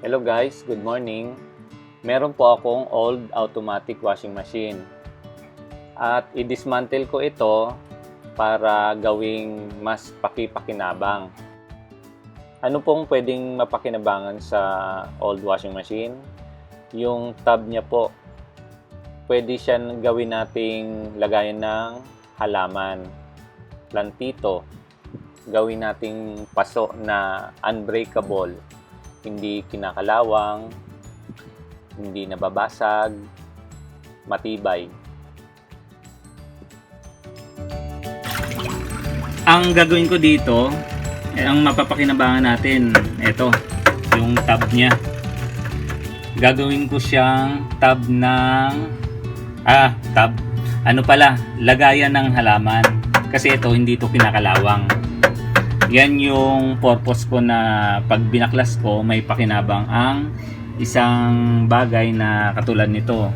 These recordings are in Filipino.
Hello guys, good morning. Meron po akong old automatic washing machine. At i-dismantle ko ito para gawing mas pakipakinabang. Ano pong pwedeng mapakinabangan sa old washing machine? Yung tab niya po. Pwede siyang gawin nating lagayan ng halaman, plantito. Gawin nating paso na unbreakable. Hindi kinakalawang, hindi nababasag, matibay. Ang gagawin ko dito, ang mapapakinabangan natin, ito, yung tab niya. Gagawin ko siyang tab ng, lagayan ng halaman. Kasi ito, hindi ito kinakalawang. Yan yung purpose ko na pag binaklas ko, may pakinabang ang isang bagay na katulad nito,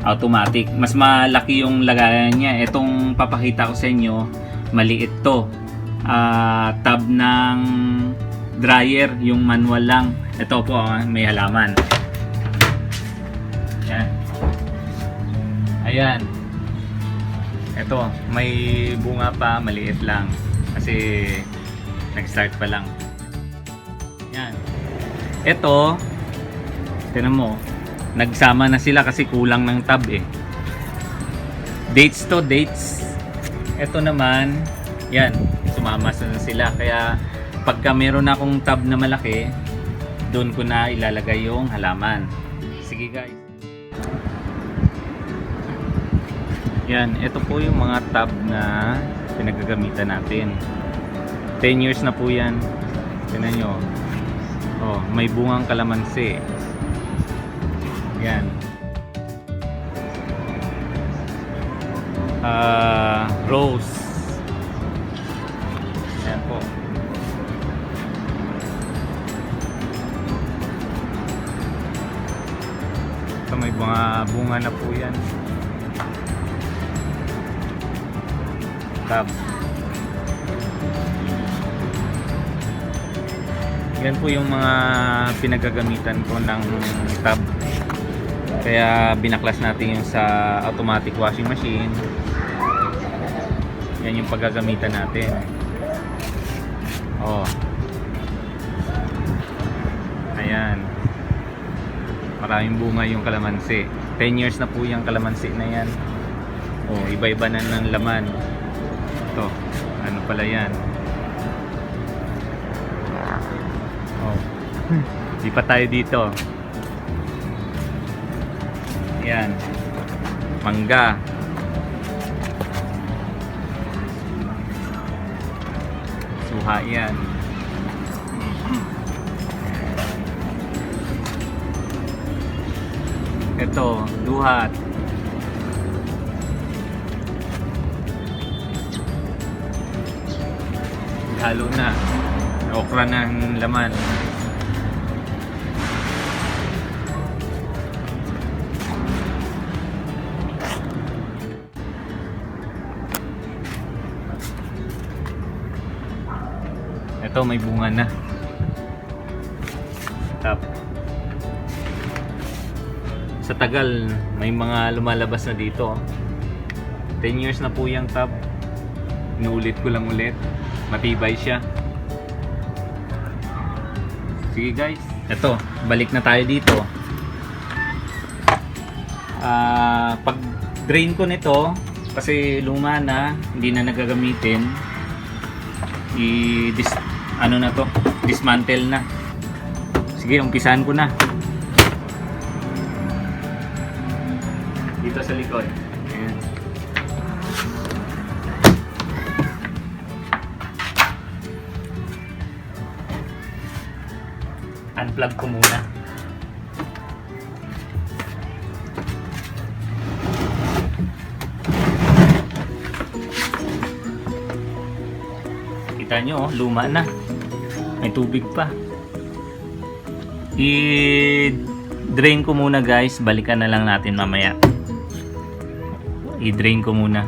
automatic. Mas malaki yung lagayan niya. Itong papakita ko sa inyo, maliit to. Tab ng dryer, yung manual lang. Ito po, may halaman. Yan. Ayan. Ito, may bunga pa, maliit lang. Kasi nag-start pa lang. Yan. Ito, tingnan mo, nagsama na sila kasi kulang ng tab eh. Dates to dates. Ito naman, yan, sumama na sila. Kaya pagka meron akong tab na malaki, doon ko na ilalagay yung halaman. Sige guys. Yan, ito po yung mga tab na pinagagamitan natin. 10 years na po yan. Tingnan nyo. Oh, may bungang kalamansi. Yan. Rose. Yan po. Ito may mga bunga na po yan. Tab. Yan po yung mga pinagagamitan ko ng tab. Kaya binaklas natin yung sa automatic washing machine. Yan yung paggagamitan natin. Oh. Ayan. Maraming bunga yung kalamansi. 10 years na po yung kalamansi na yan. Oh, iba-iba na ng laman. Ito, ano pala yan? Oh. Di pa tayo dito. Yan. Mangga. Suha yan. Ito, duhat. Halo na. Okra ng laman. Ito may bunga na. Tap. Sa tagal may mga lumalabas na dito. 10 years na po yung tab. Inuulit ko lang ulit. Matibay siya. Sige guys. Ito, balik na tayo dito. Pag drain ko nito, kasi luma na, hindi na nagagamitin, dismantle na. Sige, umpisahan ko na. Dito sa likod. Ayan. Unplug ko muna. Kita nyo, luma na. May tubig pa. I-drain ko muna guys. Balikan na lang natin mamaya. I-drain ko muna.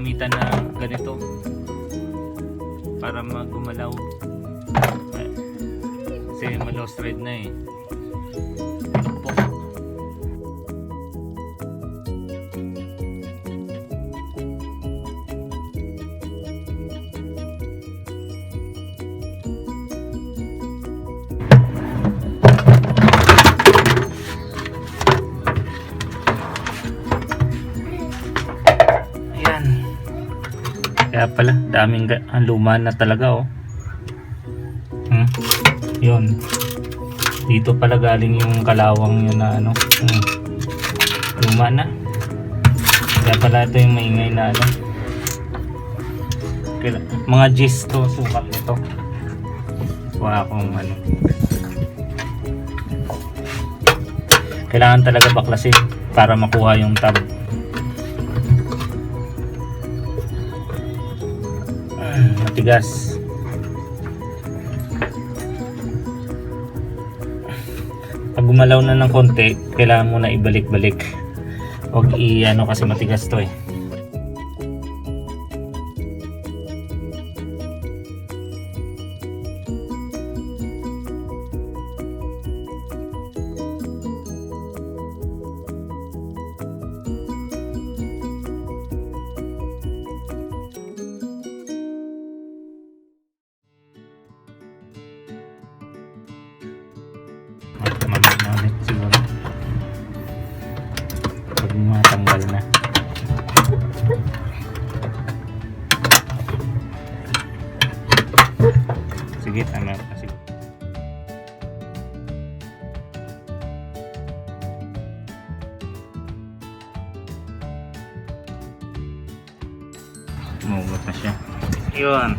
gamitan ng ganito para magumalaw. Kasi ma-lost thread na eh. Pinukpok. Kaya pala, daming ang luma na talaga oh. Yun. Dito pala galing yung kalawang yun na ano. Luma na. Kaya pala ito yung maingay na ano. Mga gis to, sukat nito. Kuha akong ano. Kailangan talaga baklasin para makuha yung tab. Matigas. Pag gumalaw na ng konti, kailangan mo na ibalik-balik. Huwag i-ano kasi matigas to eh. Mamaya na ulit siguro pag matanggal na. Sige, tama na siguro. Umugot na siya. Yun.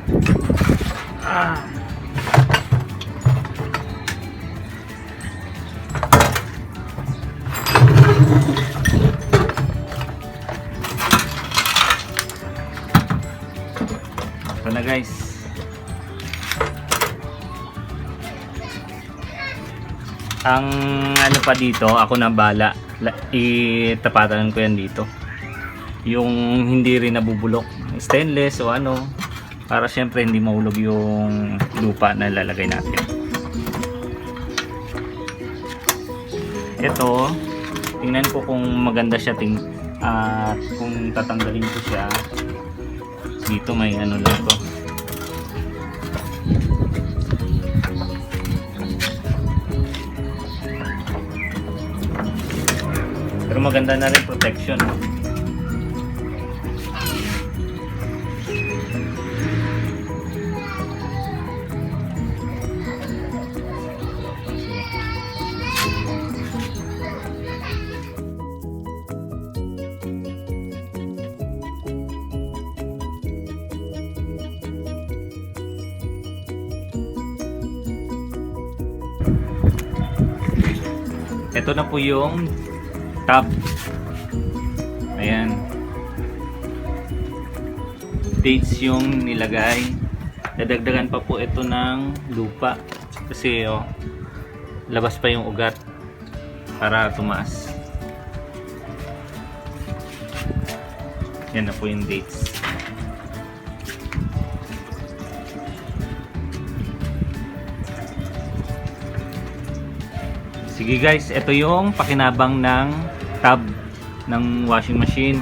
Ito na guys. Ang ano pa dito, ako na bala. Itapatan ko yan dito. Yung hindi rin nabubulok. Stainless o ano. Para syempre hindi mahulog yung lupa na lalagay natin. Ito, tingnan ko kung maganda siya at kung tatanggalin ko siya. Dito may ano lang to. Pero maganda na rin protection. Ito na po yung tab. Ayan. Dates yung nilagay. Dadagdagan pa po ito ng lupa. Kasi oh, labas pa yung ugat para tumaas. Yan na po yung dates. Sige guys, ito yung pakinabang ng tab ng washing machine.